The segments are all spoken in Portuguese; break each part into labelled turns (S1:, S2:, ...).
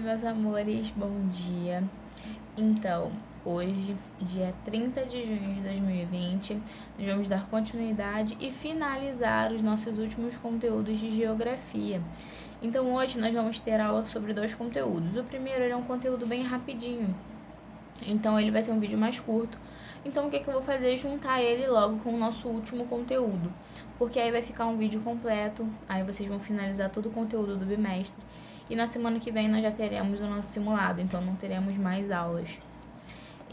S1: meus amores, bom dia. Então, hoje, dia 30 de junho de 2020, nós vamos dar continuidade e finalizar os nossos últimos conteúdos de geografia. Então, hoje nós vamos ter aula sobre dois conteúdos. O primeiro é um conteúdo bem rapidinho, então ele vai ser um vídeo mais curto. Então, o que eu vou fazer é juntar ele logo com o nosso último conteúdo, porque aí vai ficar um vídeo completo, aí vocês vão finalizar todo o conteúdo do bimestre. E na semana que vem nós já teremos o nosso simulado, então não teremos mais aulas.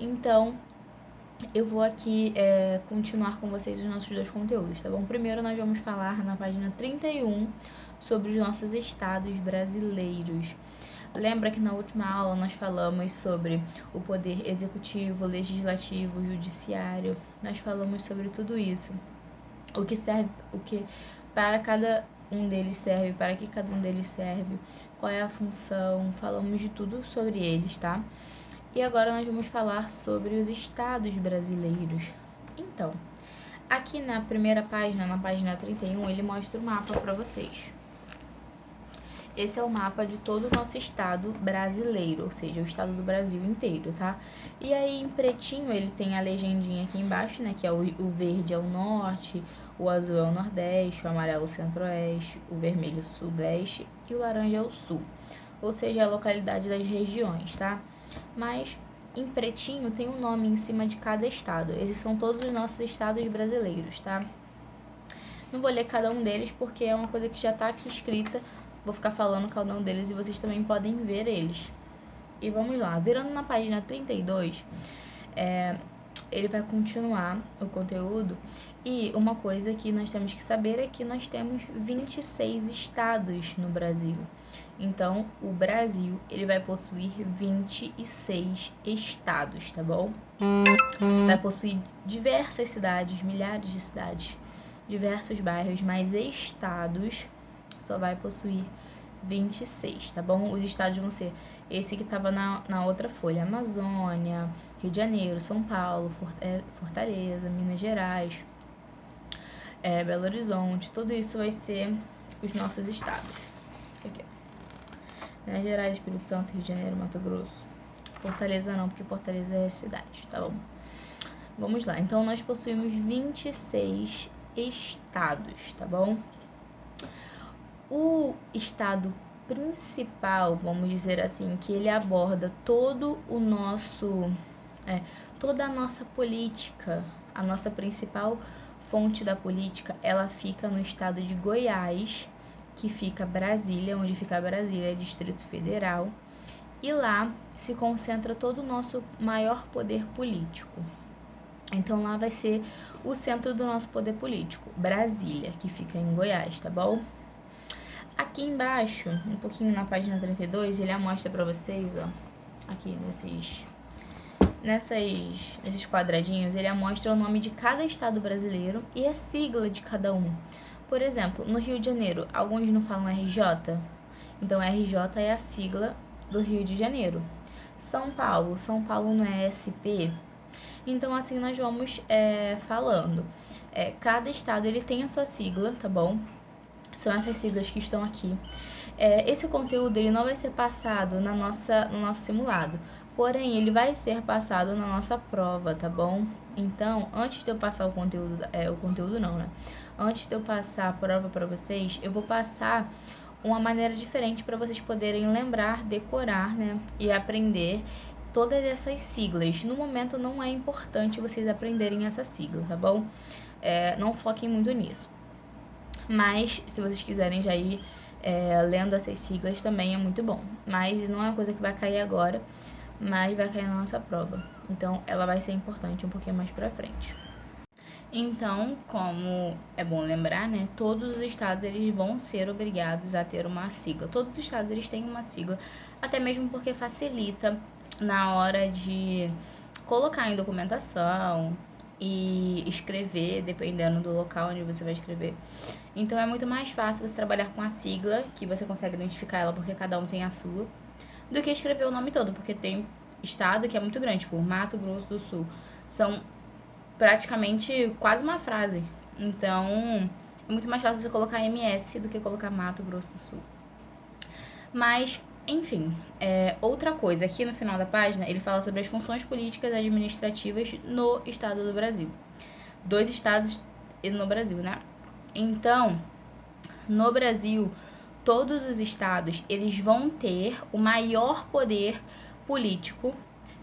S1: Então, eu vou aqui continuar com vocês os nossos dois conteúdos, tá bom? Primeiro nós vamos falar na página 31 sobre os nossos estados brasileiros. Lembra que na última aula nós falamos sobre o poder executivo, legislativo, judiciário. Nós falamos sobre tudo isso. O que serve, o que para cada um deles serve, para que cada um deles serve, qual é a função, falamos de tudo sobre eles, tá? E agora nós vamos falar sobre os estados brasileiros. Então, aqui na primeira página, na página 31, ele mostra o mapa para vocês. Esse é o mapa de todo o nosso estado brasileiro, ou seja, o estado do Brasil inteiro, tá? E aí, em pretinho, ele tem a legendinha aqui embaixo, né? Que é o verde é o norte, o azul é o nordeste, o amarelo é o centro-oeste, o vermelho é o sudeste e o laranja é o sul. Ou seja, é a localidade das regiões, tá? Mas em pretinho tem um nome em cima de cada estado. Esses são todos os nossos estados brasileiros, tá? Não vou ler cada um deles porque é uma coisa que já tá aqui escrita. Vou ficar falando cada um deles e vocês também podem ver eles. E vamos lá, virando na página 32, ele vai continuar o conteúdo. E uma coisa que nós temos que saber é que nós temos 26 estados no Brasil. Então, o Brasil, ele vai possuir 26 estados, tá bom? Vai possuir diversas cidades, milhares de cidades, diversos bairros, mas estados só vai possuir 26, tá bom? Os estados vão ser esse que estava na outra folha: Amazônia, Rio de Janeiro, São Paulo, Fortaleza, Minas Gerais, Belo Horizonte. Tudo isso vai ser os nossos estados. Aqui, ó. Minas Gerais, Espírito Santo, Rio de Janeiro, Mato Grosso. Fortaleza não, porque Fortaleza é cidade, tá bom? Vamos lá. Então, nós possuímos 26 estados, tá bom? O estado principal, vamos dizer assim, que ele aborda todo o nosso, toda a nossa política, a nossa principal fonte da política, ela fica no estado de Goiás, que fica Brasília, onde fica Brasília, é Distrito Federal, e lá se concentra todo o nosso maior poder político. Então lá vai ser o centro do nosso poder político, Brasília, que fica em Goiás, tá bom? Aqui embaixo, um pouquinho na página 32, ele mostra pra vocês, ó, aqui nesses quadradinhos, ele mostra o nome de cada estado brasileiro e a sigla de cada um. Por exemplo, no Rio de Janeiro, alguns não falam RJ, então RJ é a sigla do Rio de Janeiro. São Paulo não é SP. Então, assim, nós vamos falando. Cada estado, ele tem a sua sigla, tá bom? São essas siglas que estão aqui. Esse conteúdo ele não vai ser passado no nosso simulado, porém ele vai ser passado na nossa prova, tá bom? Então, antes de eu passar o conteúdo não, né? Antes de eu passar a prova para vocês, eu vou passar uma maneira diferente para vocês poderem lembrar, decorar, né? E aprender todas essas siglas. No momento não é importante vocês aprenderem essa sigla, tá bom? Não foquem muito nisso. Mas, se vocês quiserem já ir lendo essas siglas, também é muito bom. Mas não é uma coisa que vai cair agora, mas vai cair na nossa prova. Então, ela vai ser importante um pouquinho mais pra frente. Então, como é bom lembrar, né? Todos os estados, eles vão ser obrigados a ter uma sigla. Todos os estados, eles têm uma sigla, até mesmo porque facilita na hora de colocar em documentação e escrever, dependendo do local onde você vai escrever. Então, é muito mais fácil você trabalhar com a sigla, que você consegue identificar ela porque cada um tem a sua, do que escrever o nome todo, porque tem estado que é muito grande, tipo Mato Grosso do Sul. São praticamente quase uma frase. Então, é muito mais fácil você colocar MS do que colocar Mato Grosso do Sul. Mas Enfim, outra coisa, aqui no final da página, ele fala sobre as funções políticas e administrativas no estado do Brasil. 2 estados no Brasil, né? Então, no Brasil, todos os estados, eles vão ter o maior poder político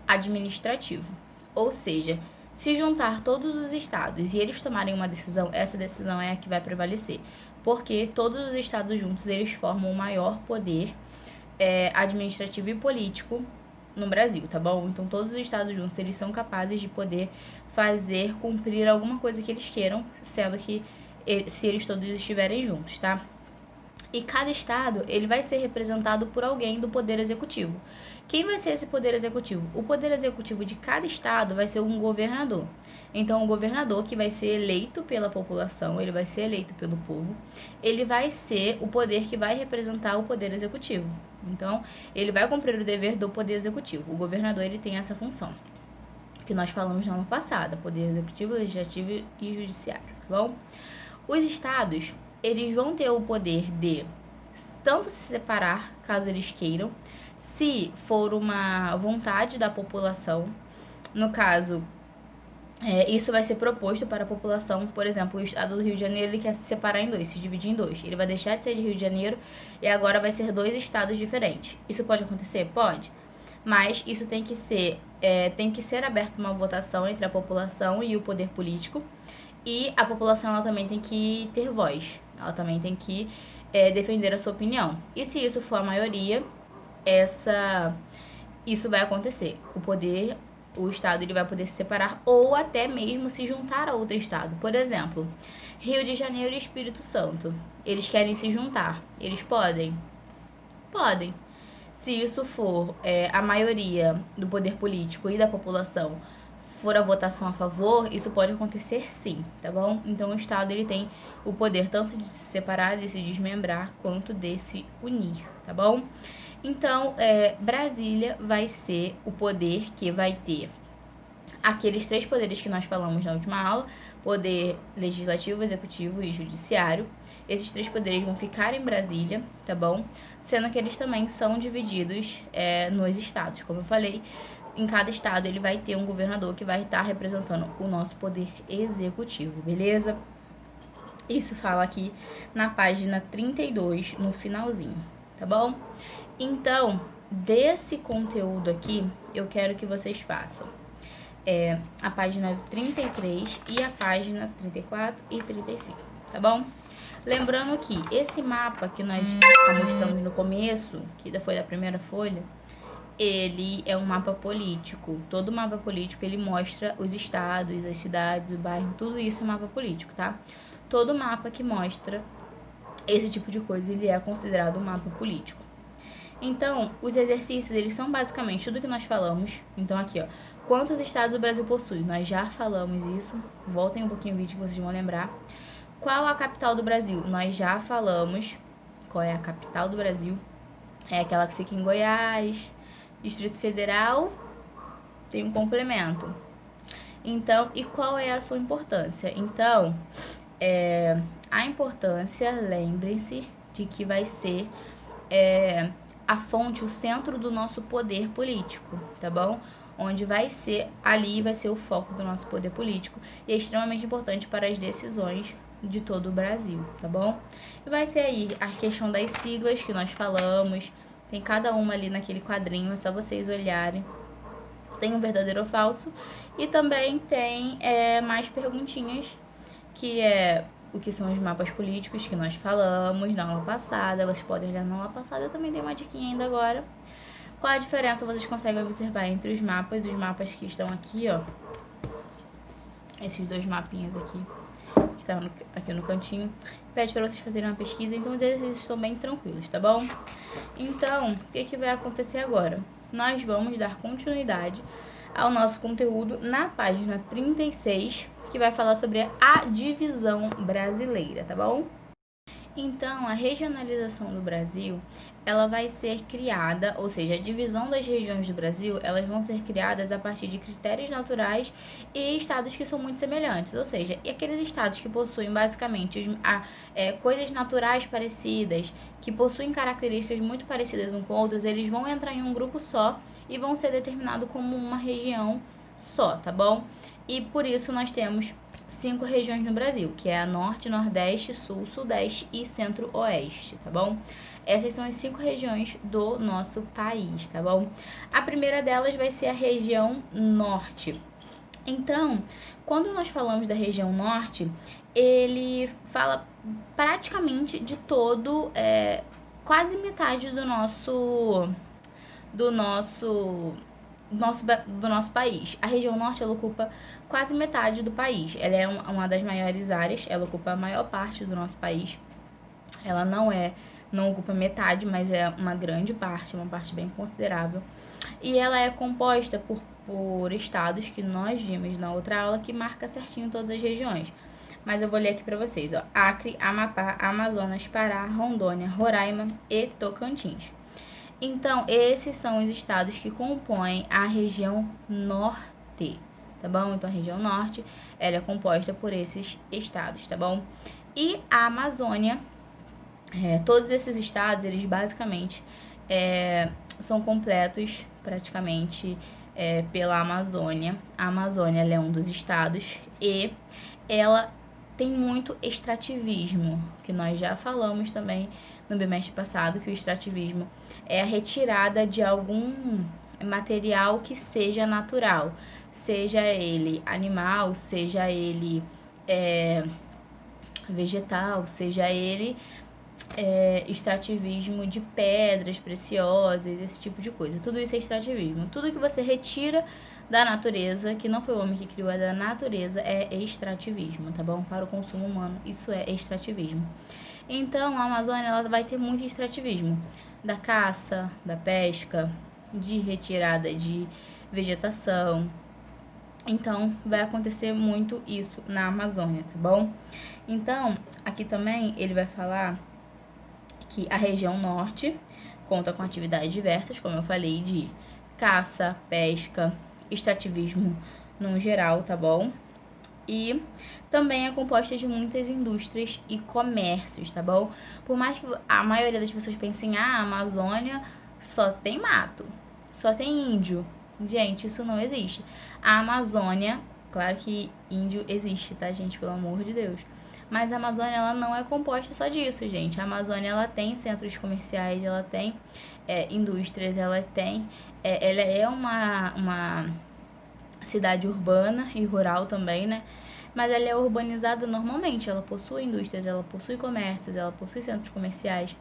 S1: administrativo. Ou seja, se juntar todos os estados e eles tomarem uma decisão, essa decisão é a que vai prevalecer. Porque todos os estados juntos, eles formam o maior poder administrativo e político no Brasil, tá bom? Então, todos os estados juntos, eles são capazes de poder fazer cumprir alguma coisa que eles queiram, sendo que se eles todos estiverem juntos, tá? E cada estado, ele vai ser representado por alguém do poder executivo. Quem vai ser esse poder executivo? O poder executivo de cada estado vai ser um governador. Então, o governador, que vai ser eleito pela população, ele vai ser eleito pelo povo, ele vai ser o poder que vai representar o poder executivo. Então, ele vai cumprir o dever do poder executivo. O governador, ele tem essa função, que nós falamos na aula passada, poder executivo, legislativo e judiciário, tá bom? Os estados, eles vão ter o poder de tanto se separar, caso eles queiram, se for uma vontade da população. No caso, isso vai ser proposto para a população. Por exemplo, o estado do Rio de Janeiro, ele quer se separar em 2, se dividir em 2. Ele vai deixar de ser de Rio de Janeiro e agora vai ser 2 estados diferentes. Isso pode acontecer? Pode. Mas isso tem que ser aberta uma votação entre a população e o poder político. E a população, ela também tem que ter voz. Ela também tem que defender a sua opinião. E se isso for a maioria, isso vai acontecer. O estado, ele vai poder se separar ou até mesmo se juntar a outro estado. Por exemplo, Rio de Janeiro e Espírito Santo. Eles querem se juntar. Eles podem? Podem. Se isso for a maioria do poder político e da população for a votação a favor, isso pode acontecer sim, tá bom? Então, o estado, ele tem o poder tanto de se separar, de se desmembrar, quanto de se unir, tá bom? Então, Brasília vai ser o poder que vai ter aqueles 3 poderes que nós falamos na última aula: poder legislativo, executivo e judiciário. Esses 3 poderes vão ficar em Brasília, tá bom? Sendo que eles também são divididos nos estados. Como eu falei, em cada estado ele vai ter um governador que vai estar representando o nosso poder executivo, beleza? Isso fala aqui na página 32, no finalzinho, tá bom? Então, desse conteúdo aqui, eu quero que vocês façam a página 33 e a página 34 e 35, tá bom? Lembrando que esse mapa que nós mostramos no começo, que foi da primeira folha, ele é um mapa político. Todo mapa político, ele mostra os estados, as cidades, o bairro, tudo isso é mapa político, tá? Todo mapa que mostra esse tipo de coisa, ele é considerado um mapa político. Então, os exercícios, eles são basicamente tudo que nós falamos. Então, aqui, ó, quantos estados o Brasil possui? Nós já falamos isso. Voltem um pouquinho o vídeo que vocês vão lembrar. Qual a capital do Brasil? Nós já falamos. Qual é a capital do Brasil? É aquela que fica em Goiás. Distrito Federal tem um complemento. Então, e qual é a sua importância? Então, a importância, lembrem-se de que vai ser a fonte, o centro do nosso poder político, tá bom? Onde vai ser o foco do nosso poder político e é extremamente importante para as decisões de todo o Brasil, tá bom? E vai ter aí a questão das siglas que nós falamos. Tem cada uma ali naquele quadrinho, é só vocês olharem. Tem um verdadeiro ou falso. E também tem mais perguntinhas, que é o que são os mapas políticos que nós falamos na aula passada. Vocês podem olhar na aula passada, eu também dei uma diquinha ainda agora. Qual a diferença vocês conseguem observar entre os mapas que estão aqui, ó. Esses 2 mapinhas aqui, que estão aqui no cantinho. Pede para vocês fazerem uma pesquisa, então os exercícios estão bem tranquilos, tá bom? Então, o que vai acontecer agora? Nós vamos dar continuidade ao nosso conteúdo na página 36, que vai falar sobre a divisão brasileira, tá bom? Então, a regionalização do Brasil, ela vai ser criada, ou seja, a divisão das regiões do Brasil, elas vão ser criadas a partir de critérios naturais e estados que são muito semelhantes, ou seja, e aqueles estados que possuem basicamente coisas naturais parecidas, que possuem características muito parecidas uns com outros, eles vão entrar em um grupo só e vão ser determinados como uma região só, tá bom? E por isso nós temos 5 regiões no Brasil, que é a Norte, Nordeste, Sul, Sudeste e Centro-Oeste, tá bom? Essas são as 5 regiões do nosso país, tá bom? A primeira delas vai ser a região Norte. Então, quando nós falamos da região Norte, ele fala praticamente de todo, quase metade do nosso país. A região norte ela ocupa quase metade do país. Ela é uma das maiores áreas, ela ocupa a maior parte do nosso país. Ela não ocupa metade, mas é uma grande parte, uma parte bem considerável. E ela é composta por estados que nós vimos na outra aula, que marca certinho todas as regiões. Mas eu vou ler aqui para vocês, ó. Acre, Amapá, Amazonas, Pará, Rondônia, Roraima e Tocantins. Então, esses são os estados que compõem a região norte, tá bom? Então, a região norte, ela é composta por esses estados, tá bom? E a Amazônia, todos esses estados, eles basicamente são completos praticamente pela Amazônia. A Amazônia, ela é um dos estados e ela tem muito extrativismo, que nós já falamos também no bimestre passado, que o extrativismo é a retirada de algum material que seja natural, seja ele animal, seja ele vegetal, seja ele extrativismo de pedras preciosas, esse tipo de coisa. Tudo isso é extrativismo. Tudo que você retira da natureza, que não foi o homem que criou, é da natureza, é extrativismo, tá bom? Para o consumo humano, isso é extrativismo. Então, a Amazônia ela vai ter muito extrativismo da caça, da pesca, de retirada de vegetação. Então, vai acontecer muito isso na Amazônia, tá bom? Então, aqui também ele vai falar que a região norte conta com atividades diversas, como eu falei, de caça, pesca, extrativismo no geral, tá bom? E também é composta de muitas indústrias e comércios, tá bom? Por mais que a maioria das pessoas pensem, a Amazônia só tem mato, só tem índio. Gente, isso não existe. A Amazônia, claro que índio existe, tá, gente? Pelo amor de Deus. Mas a Amazônia, ela não é composta só disso, gente. A Amazônia, ela tem centros comerciais, ela tem indústrias, ela é uma cidade urbana e rural também, né? Mas ela é urbanizada normalmente, ela possui indústrias, ela possui comércios, ela possui centros comerciais.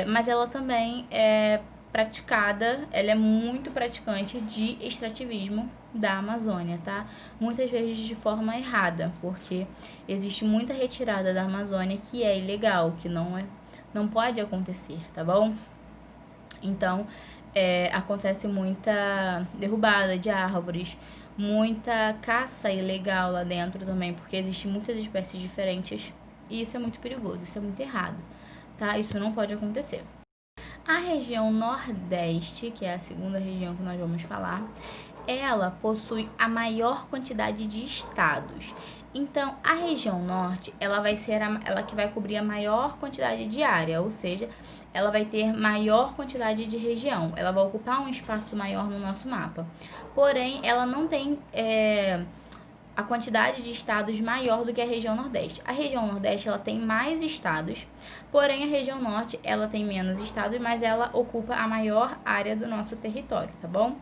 S1: Mas ela também ela é muito praticante de extrativismo da Amazônia, tá? Muitas vezes de forma errada, porque existe muita retirada da Amazônia que é ilegal, que não pode acontecer, tá bom? Então, acontece muita derrubada de árvores, muita caça ilegal lá dentro também, porque existem muitas espécies diferentes e isso é muito perigoso, isso é muito errado, tá? Isso não pode acontecer. A região Nordeste, que é a segunda região que nós vamos falar, ela possui a maior quantidade de estados. Então, a região Norte, ela vai ser ela que vai cobrir a maior quantidade de área, ou seja, ela vai ter maior quantidade de região. Ela vai ocupar um espaço maior no nosso mapa. Porém, ela não tem a quantidade de estados maior do que a região Nordeste. A região Nordeste ela tem mais estados, porém a região Norte ela tem menos estados, mas ela ocupa a maior área do nosso território, tá bom?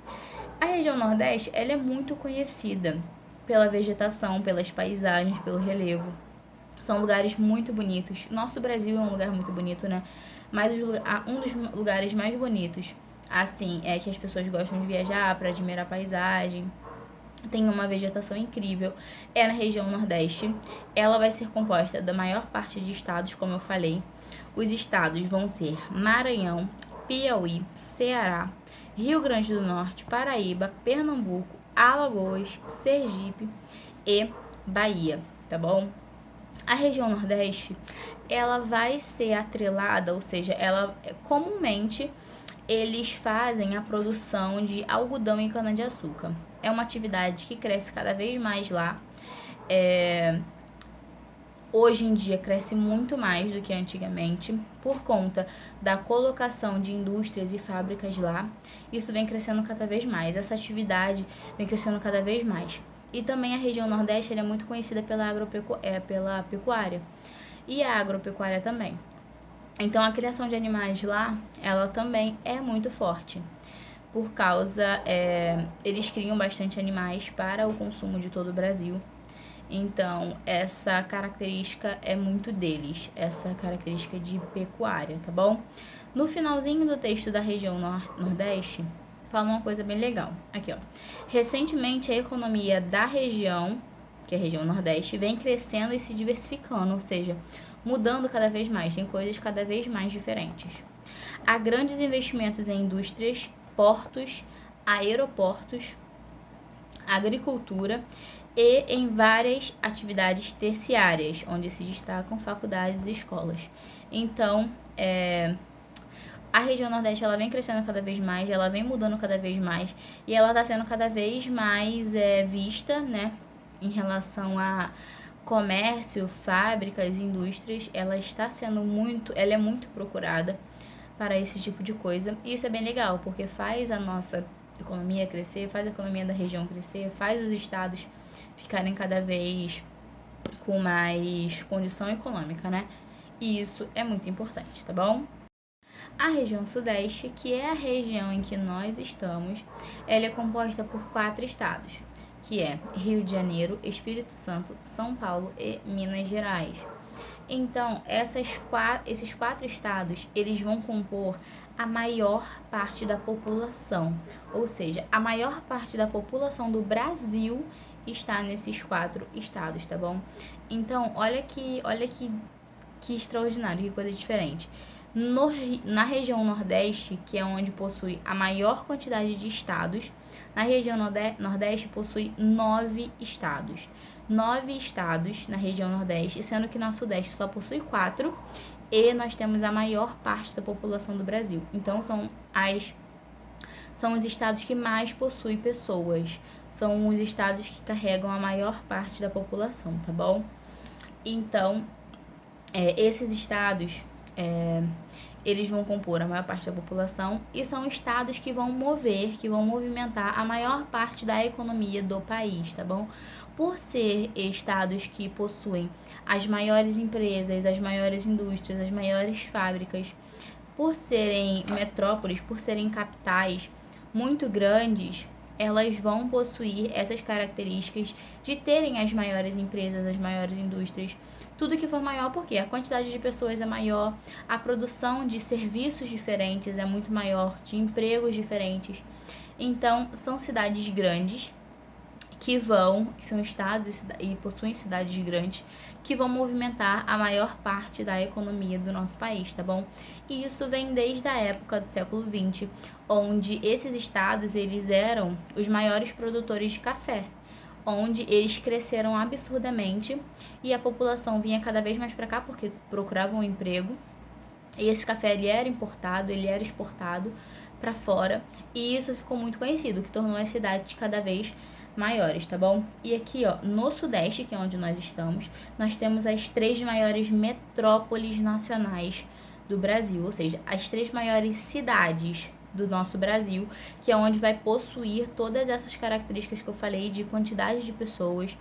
S1: A região Nordeste ela é muito conhecida pela vegetação, pelas paisagens, pelo relevo. São lugares muito bonitos. Nosso Brasil é um lugar muito bonito, né? Mas um dos lugares mais bonitos, assim, é que as pessoas gostam de viajar para admirar a paisagem, tem uma vegetação incrível, é na região Nordeste. Ela vai ser composta da maior parte de estados, como eu falei. Os estados vão ser Maranhão, Piauí, Ceará, Rio Grande do Norte, Paraíba, Pernambuco, Alagoas, Sergipe e Bahia, tá bom? A região Nordeste, ela vai ser atrelada, ou seja, ela comumente eles fazem a produção de algodão e cana-de-açúcar. É uma atividade que cresce cada vez mais lá. Hoje em dia cresce muito mais do que antigamente por conta da colocação de indústrias e fábricas lá. Isso vem crescendo cada vez mais. Essa atividade vem crescendo cada vez mais. E também a região Nordeste é muito conhecida pela pecuária e a agropecuária também. Então a criação de animais lá, ela também é muito forte. Por causa, eles criam bastante animais para o consumo de todo o Brasil. Então, essa característica é muito deles, essa característica de pecuária, tá bom? No finalzinho do texto da região Nordeste, fala uma coisa bem legal. Aqui, ó. Recentemente, a economia da região, que é a região Nordeste, vem crescendo e se diversificando, ou seja, mudando cada vez mais, tem coisas cada vez mais diferentes. Há grandes investimentos em indústrias, portos, aeroportos, agricultura e em várias atividades terciárias, onde se destacam faculdades e escolas. Então, a região Nordeste ela vem crescendo cada vez mais, ela vem mudando cada vez mais e ela está sendo cada vez mais vista, né, em relação a comércio, fábricas, indústrias. Ela é muito procurada para esse tipo de coisa. E isso é bem legal, porque faz a nossa economia crescer, faz a economia da região crescer, faz os estados ficarem cada vez com mais condição econômica, né? E isso é muito importante, tá bom? A região Sudeste, que é a região em que nós estamos, ela é composta por 4 estados, que é Rio de Janeiro, Espírito Santo, São Paulo e Minas Gerais. Então, esses 4 estados, eles vão compor a maior parte da população. Ou seja, a maior parte da população do Brasil está nesses 4 estados, tá bom? Então, olha que extraordinário, que coisa diferente. Na região Nordeste, que é onde possui a maior quantidade de estados, na região Nordeste possui 9 estados. 9 estados na região Nordeste, sendo que na Sudeste só possui 4, e nós temos a maior parte da população do Brasil. Então, são os estados que mais possuem pessoas, são os estados que carregam a maior parte da população, tá bom? Então, esses estados, eles vão compor a maior parte da população e são estados que vão movimentar a maior parte da economia do país, tá bom? Por ser estados que possuem as maiores empresas, as maiores indústrias, as maiores fábricas, por serem metrópoles, por serem capitais muito grandes, elas vão possuir essas características de terem as maiores empresas, as maiores indústrias, tudo que for maior, porque a quantidade de pessoas é maior, a produção de serviços diferentes é muito maior, de empregos diferentes. Então, são cidades grandes são estados e possuem cidades grandes que vão movimentar a maior parte da economia do nosso país, tá bom? E isso vem desde a época do século XX, onde esses estados, eles eram os maiores produtores de café, onde eles cresceram absurdamente e a população vinha cada vez mais para cá porque procuravam um emprego. E esse café ele era importado, ele era exportado para fora, e isso ficou muito conhecido, que tornou as cidades cada vez maiores, tá bom? E aqui, ó, no Sudeste, que é onde nós estamos, nós temos as 3 maiores metrópoles nacionais do Brasil, ou seja, as 3 maiores cidades do nosso Brasil, que é onde vai possuir todas essas características que eu falei de quantidade de pessoas,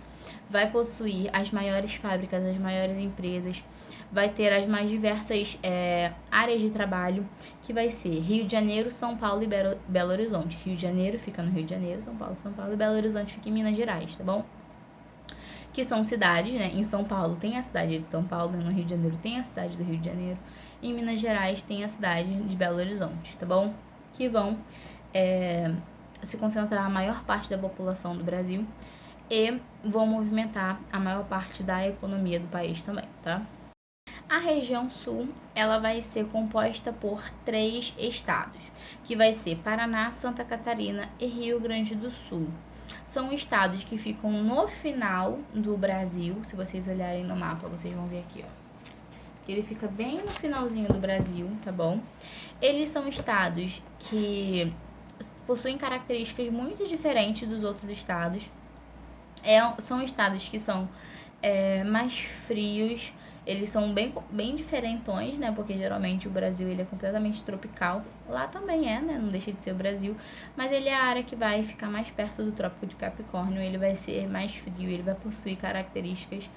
S1: vai possuir as maiores fábricas, as maiores empresas, vai ter as mais diversas áreas de trabalho, que vai ser Rio de Janeiro, São Paulo e Belo Horizonte. Rio de Janeiro fica no Rio de Janeiro, São Paulo e Belo Horizonte fica em Minas Gerais, tá bom? Que são cidades, né? Em São Paulo tem a cidade de São Paulo, no Rio de Janeiro tem a cidade do Rio de Janeiro, e em Minas Gerais tem a cidade de Belo Horizonte, tá bom? Que vão se concentrar a maior parte da população do Brasil e vão movimentar a maior parte da economia do país também, tá? A região Sul, ela vai ser composta por 3 estados, que vai ser Paraná, Santa Catarina e Rio Grande do Sul. São estados que ficam no final do Brasil. Se vocês olharem no mapa, vocês vão ver aqui, ó. Ele fica bem no finalzinho do Brasil, tá bom? Eles são estados que possuem características muito diferentes dos outros estados. São estados que são mais frios, eles são bem diferentões, né? Porque geralmente o Brasil ele é completamente tropical. Lá também né? Não deixa de ser o Brasil. Mas ele é a área que vai ficar mais perto do Trópico de Capricórnio. Ele vai ser mais frio, ele vai possuir características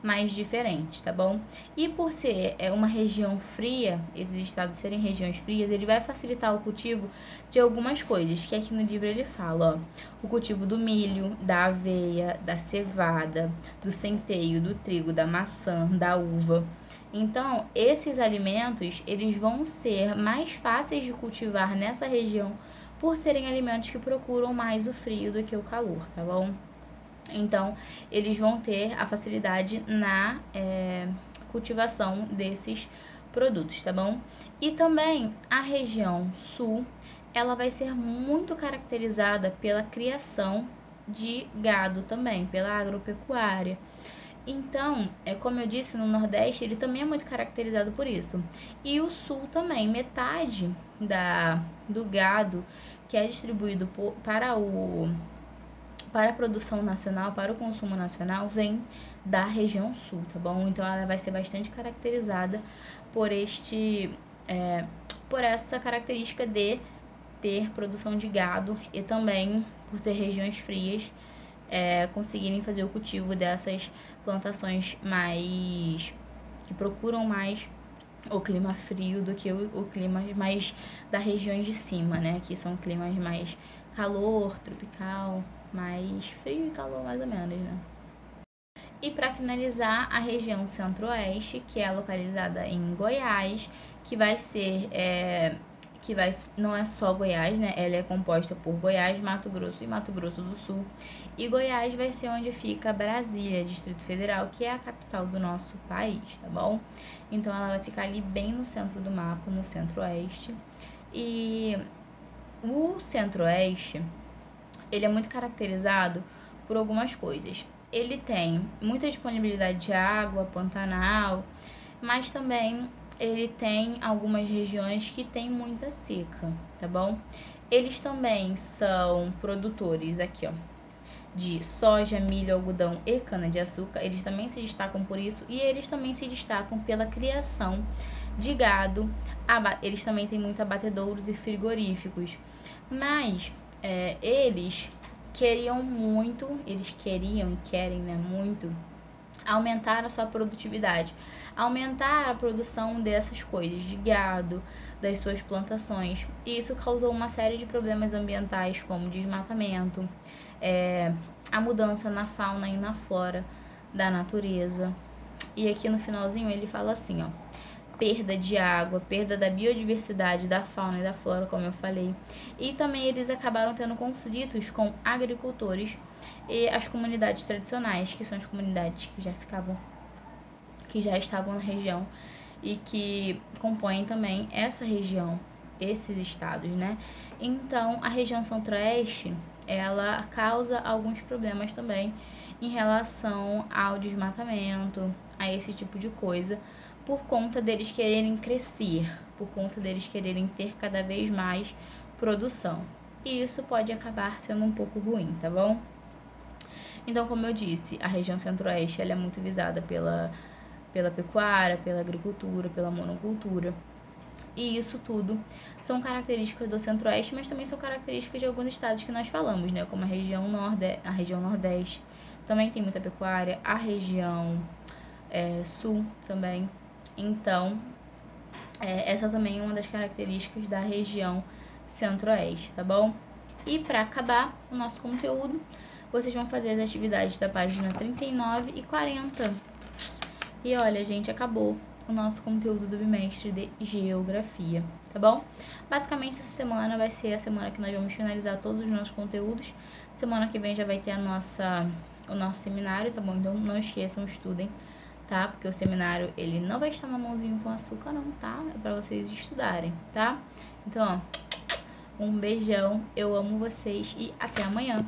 S1: mais diferentes, tá bom? E por ser uma região fria, esses estados serem regiões frias, ele vai facilitar o cultivo de algumas coisas, que aqui no livro ele fala, ó, o cultivo do milho, da aveia, da cevada, do centeio, do trigo, da maçã, da uva. Então, esses alimentos, eles vão ser mais fáceis de cultivar nessa região, por serem alimentos que procuram mais o frio do que o calor, tá bom? Então, eles vão ter a facilidade na cultivação desses produtos, tá bom? E também a região sul, ela vai ser muito caracterizada pela criação de gado também, pela agropecuária. Então, como eu disse, no Nordeste, ele também é muito caracterizado por isso. E o Sul também, metade do gado que é distribuído para a produção nacional, para o consumo nacional, vem da região sul, tá bom? Então, ela vai ser bastante caracterizada por por essa característica de ter produção de gado e também por ser regiões frias, conseguirem fazer o cultivo dessas plantações que procuram mais o clima frio do que o clima mais das regiões de cima, né? Que são climas mais calor, tropical, mais frio e calor mais ou menos, né? E para finalizar, a região centro-oeste, que é localizada em Goiás, que vai ser não é só Goiás, né? Ela é composta por Goiás, Mato Grosso e Mato Grosso do Sul. E Goiás vai ser onde fica Brasília, Distrito Federal, que é a capital do nosso país, tá bom? Então ela vai ficar ali bem no centro do mapa, no centro-oeste. E o centro-oeste, ele é muito caracterizado por algumas coisas. Ele tem muita disponibilidade de água, Pantanal, mas também ele tem algumas regiões que tem muita seca, tá bom? Eles também são produtores aqui, ó, de soja, milho, algodão e cana-de-açúcar. Eles também se destacam por isso e eles também se destacam pela criação de gado. Eles também têm muito abatedouros e frigoríficos, mas eles queriam e querem, né, muito aumentar a sua produtividade, aumentar a produção dessas coisas, de gado, das suas plantações. E isso causou uma série de problemas ambientais, como desmatamento, a mudança na fauna e na flora da natureza. E aqui no finalzinho ele fala assim, ó, perda de água, perda da biodiversidade, da fauna e da flora, como eu falei. E também eles acabaram tendo conflitos com agricultores e as comunidades tradicionais, que são as comunidades que já estavam na região e que compõem também essa região, esses estados, né? Então, a região centro-oeste, ela causa alguns problemas também em relação ao desmatamento, a esse tipo de coisa, por conta deles quererem crescer, por conta deles quererem ter cada vez mais produção. E isso pode acabar sendo um pouco ruim, tá bom? Então, como eu disse, a região centro-oeste ela é muito visada pela pecuária, pela agricultura, pela monocultura. E isso tudo são características do centro-oeste, mas também são características de alguns estados que nós falamos, né? Como a região nordeste também tem muita pecuária, a região sul também. Então, essa também é uma das características da região centro-oeste, tá bom? E para acabar o nosso conteúdo, vocês vão fazer as atividades da página 39 e 40. E olha, gente, acabou o nosso conteúdo do bimestre de Geografia, tá bom? Basicamente, essa semana vai ser a semana que nós vamos finalizar todos os nossos conteúdos. Semana que vem já vai ter o nosso seminário, tá bom? Então, não esqueçam, estudem tá? Porque o seminário, ele não vai estar mamãozinho com açúcar não, tá? É pra vocês estudarem, tá? Então, ó, um beijão, eu amo vocês e até amanhã.